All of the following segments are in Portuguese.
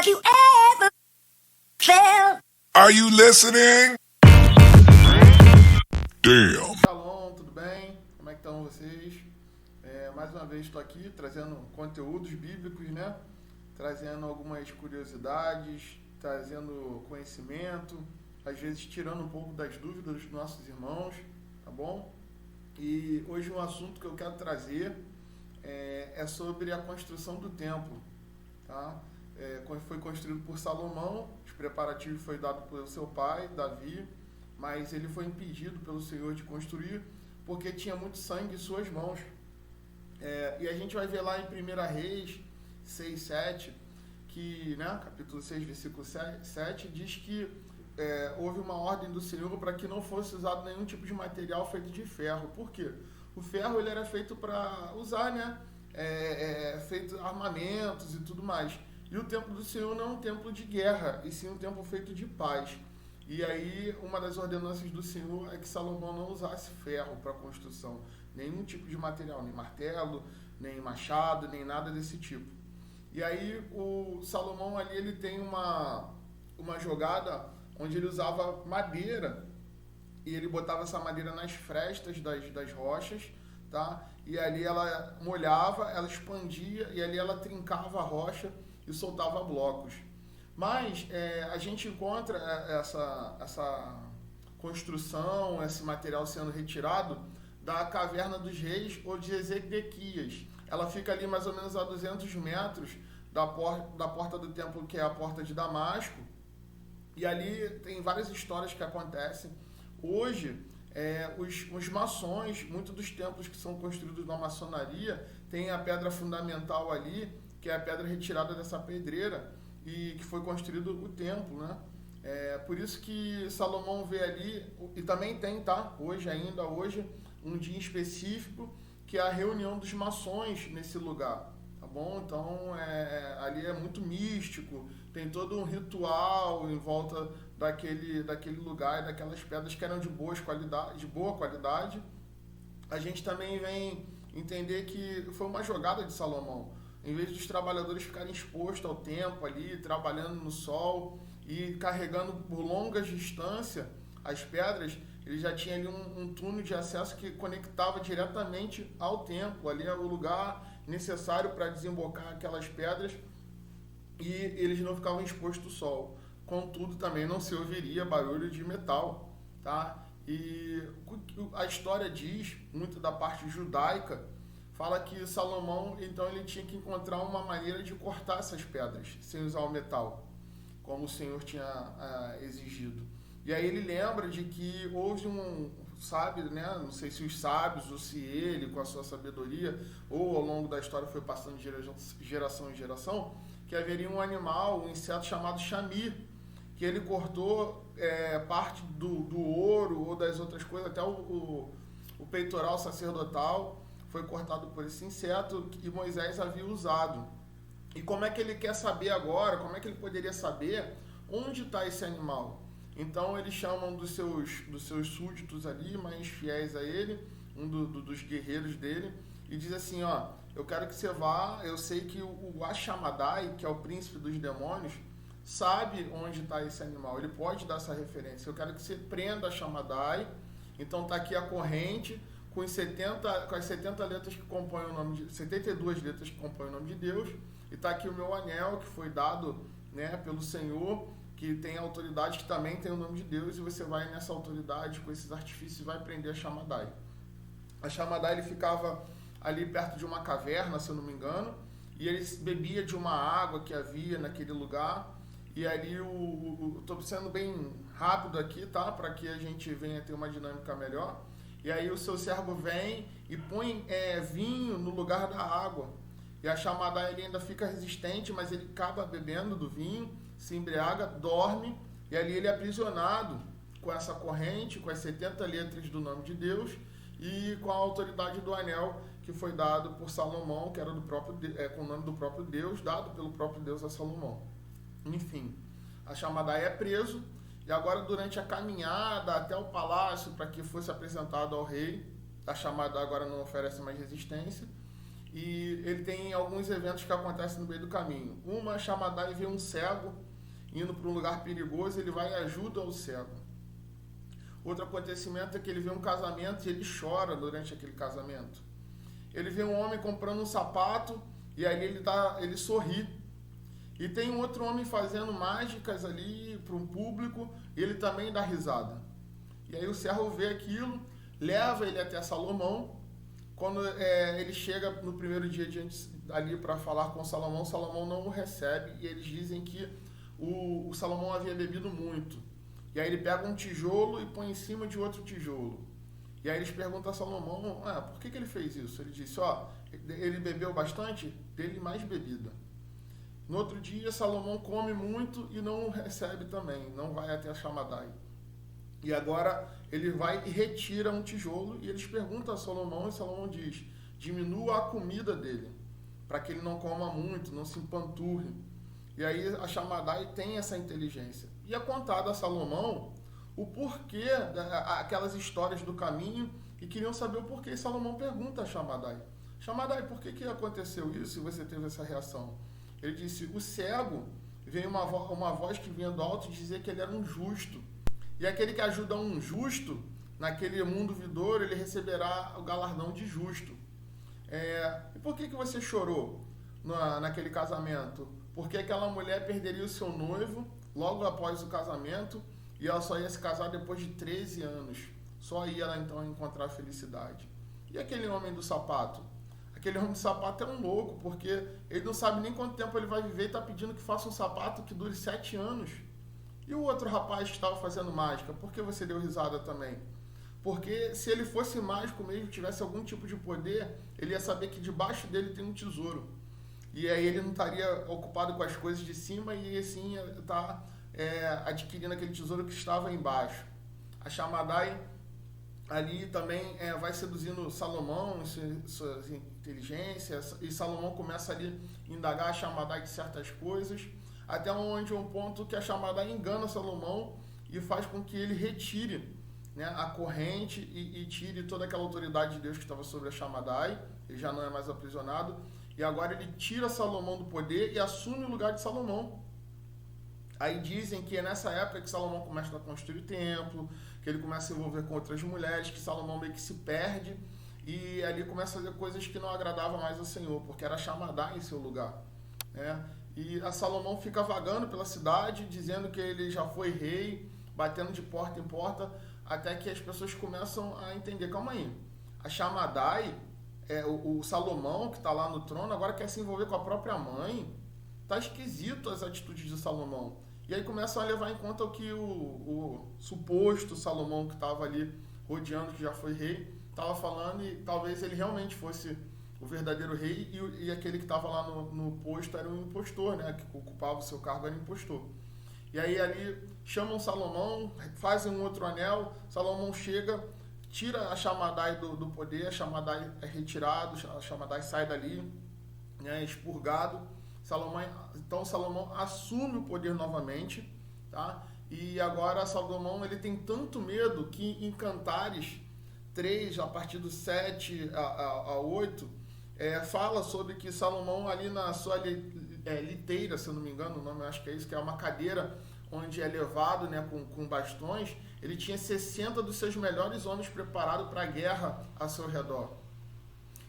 you ever felt. Are you listening? Damn. Shalom, tudo bem? Como é que estão vocês? Mais uma vez estou aqui trazendo conteúdos bíblicos, né? Trazendo algumas curiosidades, trazendo conhecimento, às vezes tirando um pouco das dúvidas dos nossos irmãos, tá bom? E hoje um assunto que eu quero trazer é sobre a construção do templo, tá? Foi construído por Salomão, os preparativos foi dado pelo seu pai, Davi, mas ele foi impedido pelo Senhor de construir porque tinha muito sangue em suas mãos. E a gente vai ver lá em 1 Reis 6, 7, que, né, capítulo 6, versículo 7, diz que houve uma ordem do Senhor para que não fosse usado nenhum tipo de material feito de ferro. Por quê? O ferro ele era feito para usar, né? Feito armamentos e tudo mais. E o templo do Senhor não é um templo de guerra, e sim um templo feito de paz. E aí, uma das ordenanças do Senhor é que Salomão não usasse ferro para construção. Nenhum tipo de material, nem martelo, nem machado, nem nada desse tipo. E aí, o Salomão ali, ele tem uma jogada onde ele usava madeira, e ele botava essa madeira nas frestas das rochas, tá? E ali ela molhava, ela expandia, e ali ela trincava a rocha e soltava blocos. Mas a gente encontra essa construção, esse material sendo retirado da Caverna dos Reis ou de Ezequias. Ela fica ali mais ou menos a 200 metros da porta do templo, que é a porta de Damasco. E ali tem várias histórias que acontecem. Hoje, os maçons, muitos dos templos que são construídos na maçonaria, tem a pedra fundamental ali, que é a pedra retirada dessa pedreira, e que foi construído o templo, né? Por isso que Salomão vê ali, e também tem, tá? Hoje, um dia específico, que é a reunião dos maçons nesse lugar, tá bom? Então, ali é muito místico, tem todo um ritual em volta daquele lugar e daquelas pedras que eram de boa qualidade. A gente também vem entender que foi uma jogada de Salomão. Em vez dos trabalhadores ficarem expostos ao tempo ali, trabalhando no sol e carregando por longas distâncias as pedras, ele já tinha ali um túnel de acesso que conectava diretamente ao templo. Ali é o lugar necessário para desembocar aquelas pedras e eles não ficavam expostos ao sol. Contudo, também não se ouviria barulho de metal, tá? E a história diz, muito da parte judaica, fala que Salomão, então, ele tinha que encontrar uma maneira de cortar essas pedras, sem usar o metal, como o Senhor tinha exigido. E aí ele lembra de que houve um sábio, né? Não sei se os sábios ou se ele, com a sua sabedoria, ou ao longo da história foi passando de geração em geração, que haveria um animal, um inseto chamado chamir, que ele cortou parte do ouro ou das outras coisas, até o peitoral sacerdotal, foi cortado por esse inseto que Moisés havia usado. E como é que ele quer saber agora, como é que ele poderia saber onde está esse animal? Então eles chamam dos seus súditos ali, mais fiéis a ele, dos guerreiros dele, e diz assim, ó, eu quero que você vá, eu sei que o Ashamadai, que é o príncipe dos demônios, sabe onde está esse animal, ele pode dar essa referência, eu quero que você prenda Ashamadai, então está aqui a corrente, com as 70 letras que compõem o nome de 72 letras que compõem o nome de Deus, e está aqui o meu anel que foi dado, né, pelo Senhor, que tem autoridade, que também tem o nome de Deus, e você vai nessa autoridade, com esses artifícios, e vai prender a Shamadai. A Shamadai, ele ficava ali perto de uma caverna, se eu não me engano, e ele bebia de uma água que havia naquele lugar, e ali estou sendo bem rápido aqui, tá, para que a gente venha ter uma dinâmica melhor. E aí o seu servo vem e põe vinho no lugar da água. E a Shamadai, ele ainda fica resistente, mas ele acaba bebendo do vinho, se embriaga, dorme, e ali ele é aprisionado com essa corrente, com as 70 letras do nome de Deus, e com a autoridade do anel que foi dado por Salomão, que era com o nome do próprio Deus, dado pelo próprio Deus a Salomão. Enfim, a Shamadai é preso, e agora durante a caminhada até o palácio para que fosse apresentado ao rei, a Shamadai agora não oferece mais resistência, e ele tem alguns eventos que acontecem no meio do caminho. Uma, Shamadai vê um cego indo para um lugar perigoso, ele vai e ajuda o cego. Outro acontecimento é que ele vê um casamento e ele chora durante aquele casamento. Ele vê um homem comprando um sapato e aí ele sorri. E tem um outro homem fazendo mágicas ali para um público e ele também dá risada. E aí o servo vê aquilo, leva ele até Salomão. Quando ele chega no primeiro dia ali para falar com Salomão, Salomão não o recebe e eles dizem que o Salomão havia bebido muito. E aí ele pega um tijolo e põe em cima de outro tijolo. E aí eles perguntam a Salomão, por que ele fez isso? Ele disse, ele bebeu bastante, dele mais bebida. No outro dia, Salomão come muito e não recebe também, não vai até a Shamadai. E agora ele vai e retira um tijolo e eles perguntam a Salomão e Salomão diz, diminua a comida dele, para que ele não coma muito, não se empanturre. E aí a Shamadai tem essa inteligência. E é contado a Salomão o porquê, aquelas histórias do caminho, e queriam saber o porquê. E Salomão pergunta a Shamadai, Shamadai, por que aconteceu isso e você teve essa reação? Ele disse, o cego, veio uma voz que vinha do alto dizer que ele era um justo. E aquele que ajuda um justo, naquele mundo vindouro, ele receberá o galardão de justo. E por que você chorou naquele casamento? Porque aquela mulher perderia o seu noivo logo após o casamento e ela só ia se casar depois de 13 anos. Só ia ela então encontrar felicidade. E aquele homem do sapato? Aquele homem do sapato é um louco, porque ele não sabe nem quanto tempo ele vai viver e está pedindo que faça um sapato que dure 7 anos. E o outro rapaz que estava fazendo mágica, por que você deu risada também? Porque se ele fosse mágico mesmo, tivesse algum tipo de poder, ele ia saber que debaixo dele tem um tesouro. E aí ele não estaria ocupado com as coisas de cima e assim ia estar adquirindo aquele tesouro que estava embaixo. A Shamadai ali também vai seduzindo Salomão, suas inteligências, e Salomão começa ali a indagar a Shamadai de certas coisas, até onde um ponto que a Shamadai engana Salomão e faz com que ele retire, né, a corrente e tire toda aquela autoridade de Deus que estava sobre a Shamadai. Ele já não é mais aprisionado, e agora ele tira Salomão do poder e assume o lugar de Salomão. Aí dizem que é nessa época que Salomão começa a construir o templo, que ele começa a se envolver com outras mulheres, que Salomão meio que se perde e ali começa a fazer coisas que não agradavam mais ao Senhor, porque era Shamadai em seu lugar, né? E a Salomão fica vagando pela cidade, dizendo que ele já foi rei, batendo de porta em porta, até que as pessoas começam a entender, calma aí, a Shamadai, o Salomão que está lá no trono, agora quer se envolver com a própria mãe. Tá esquisito as atitudes de Salomão. E aí começam a levar em conta o que o suposto Salomão que estava ali rodeando, que já foi rei, estava falando, e talvez ele realmente fosse o verdadeiro rei e aquele que estava lá no posto era um impostor, né? Que ocupava o seu cargo era impostor. E aí ali chamam Salomão, fazem um outro anel, Salomão chega, tira a Shamadai do poder, a Shamadai é retirado, a Shamadai sai dali, né, expurgado. Então Salomão assume o poder novamente, tá? E agora Salomão ele tem tanto medo que em Cantares 3, a partir do 7 a 8, fala sobre que Salomão ali na sua liteira, se eu não me engano, o nome eu acho que é isso, que é uma cadeira onde é levado, né, com bastões, ele tinha 60 dos seus melhores homens preparados para a guerra a seu redor.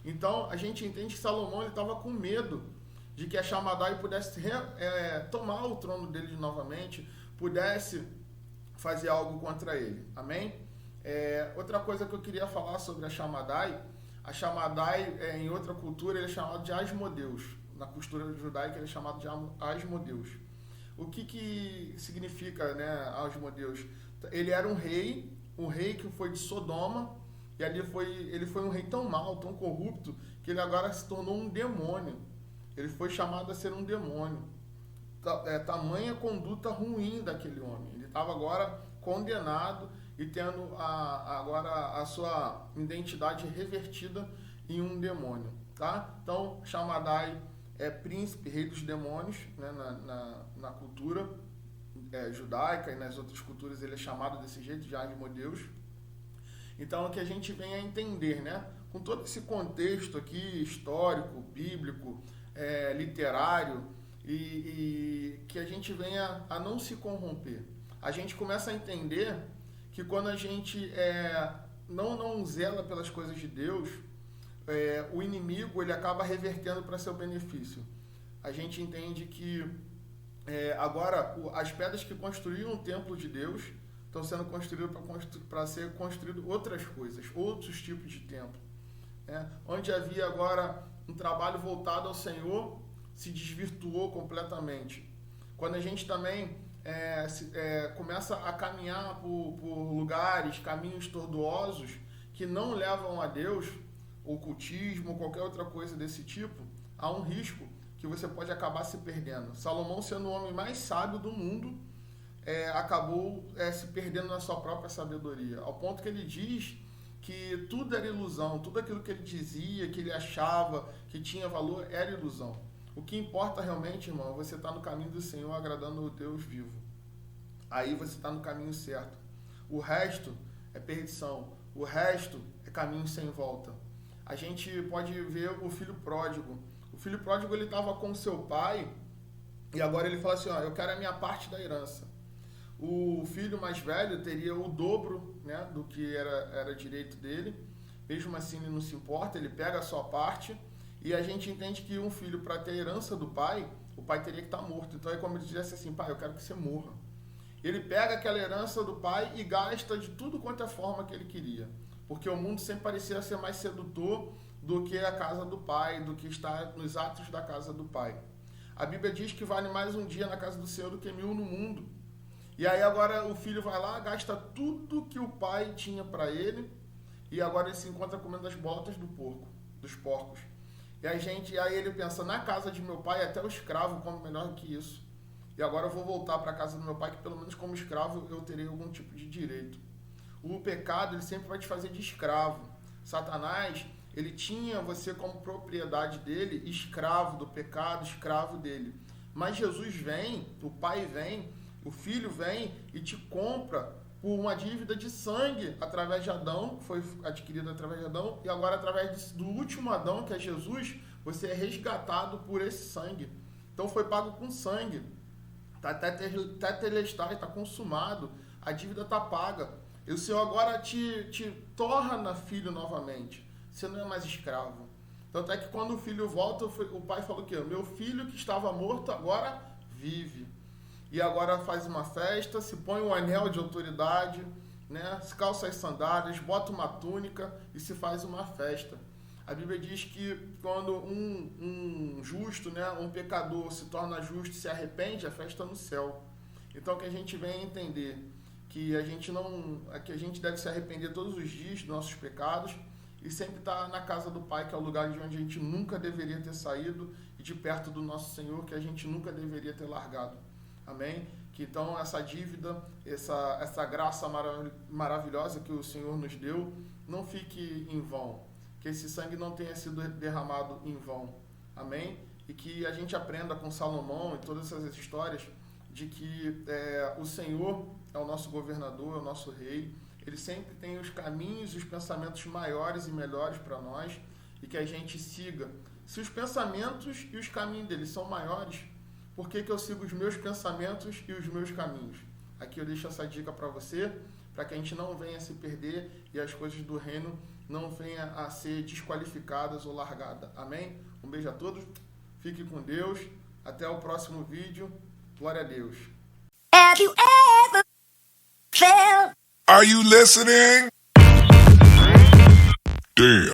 Então a gente entende que Salomão estava com medo de que a Shamadai pudesse tomar o trono dele novamente, pudesse fazer algo contra ele. Amém? Outra coisa que eu queria falar sobre a Shamadai em outra cultura ele é chamado de Asmodeus. Na cultura judaica ele é chamado de Asmodeus. O que significa, né, Asmodeus? Ele era um rei que foi de Sodoma, e ali ele foi um rei tão mau, tão corrupto, que ele agora se tornou um demônio. Ele foi chamado a ser um demônio. Tamanha conduta ruim daquele homem. Ele estava agora condenado e tendo agora a sua identidade revertida em um demônio. Tá? Então, Shamadai é príncipe, rei dos demônios, né, na cultura judaica, e nas outras culturas ele é chamado desse jeito, de Asmodeus. Então, o que a gente vem a entender, né? com todo esse contexto aqui histórico, bíblico, literário, e que a gente venha a não se corromper. A gente começa a entender que quando a gente não zela pelas coisas de Deus, o inimigo ele acaba revertendo para seu benefício. A gente entende que agora as pedras que construíam o templo de Deus estão sendo construídas para ser construído outras coisas, outros tipos de templo. Onde havia agora um trabalho voltado ao Senhor, se desvirtuou completamente. Quando a gente também começa a caminhar por lugares, caminhos tortuosos que não levam a Deus, ocultismo, qualquer outra coisa desse tipo, há um risco que você pode acabar se perdendo. Salomão, sendo o homem mais sábio do mundo, acabou se perdendo na sua própria sabedoria, ao ponto que ele diz que tudo era ilusão, tudo aquilo que ele dizia, que ele achava que tinha valor, era ilusão. O que importa realmente, irmão, é você estar no caminho do Senhor, agradando o Deus vivo. Aí você está no caminho certo. O resto é perdição, o resto é caminho sem volta. A gente pode ver o filho pródigo. O filho pródigo, ele estava com seu pai e agora ele fala assim, eu quero a minha parte da herança. O filho mais velho teria o dobro, né, do que era direito dele. Mesmo assim, ele não se importa, ele pega a sua parte. E a gente entende que um filho, para ter a herança do pai, o pai teria que estar morto. Então é como ele dissesse assim, pai, eu quero que você morra. Ele pega aquela herança do pai e gasta de tudo quanto é forma que ele queria. Porque o mundo sempre parecia ser mais sedutor do que a casa do pai, do que está nos atos da casa do pai. A Bíblia diz que vale mais um dia na casa do Senhor do que 1000 no mundo. E aí agora o filho vai lá, gasta tudo que o pai tinha para ele, e agora ele se encontra comendo as botas dos porcos. E aí ele pensa, na casa de meu pai até o escravo come melhor que isso. E agora eu vou voltar para a casa do meu pai, que pelo menos como escravo eu terei algum tipo de direito. O pecado, ele sempre vai te fazer de escravo. Satanás, ele tinha você como propriedade dele, escravo do pecado, escravo dele. Mas Jesus vem, o pai vem, o filho vem e te compra por uma dívida de sangue através de Adão, que foi adquirida através de Adão, e agora através do último Adão, que é Jesus, você é resgatado por esse sangue. Então foi pago com sangue. Está tetelestai, está consumado, a dívida está paga. E o Senhor agora te torna filho novamente. Você não é mais escravo. Tanto é que quando o filho volta, o pai falou o quê? Meu filho que estava morto agora vive. E agora faz uma festa, se põe um anel de autoridade, né? Se calça as sandálias, bota uma túnica e se faz uma festa. A Bíblia diz que quando um justo, né, um pecador se torna justo e se arrepende, a festa é no céu. Então que a gente venha entender que a gente deve se arrepender todos os dias dos nossos pecados e sempre estar na casa do Pai, que é o lugar de onde a gente nunca deveria ter saído, e de perto do nosso Senhor, que a gente nunca deveria ter largado. Amém? Que então essa dívida, essa graça maravilhosa que o Senhor nos deu, não fique em vão. Que esse sangue não tenha sido derramado em vão. Amém? E que a gente aprenda com Salomão e todas essas histórias de que o Senhor é o nosso governador, é o nosso rei. Ele sempre tem os caminhos e os pensamentos maiores e melhores para nós, e que a gente siga. Se os pensamentos e os caminhos dele são maiores, por que eu sigo os meus pensamentos e os meus caminhos? Aqui eu deixo essa dica para você, para que a gente não venha se perder e as coisas do reino não venham a ser desqualificadas ou largadas. Amém? Um beijo a todos, fique com Deus, até o próximo vídeo, glória a Deus. Have you ever felt? Are you listening? Damn.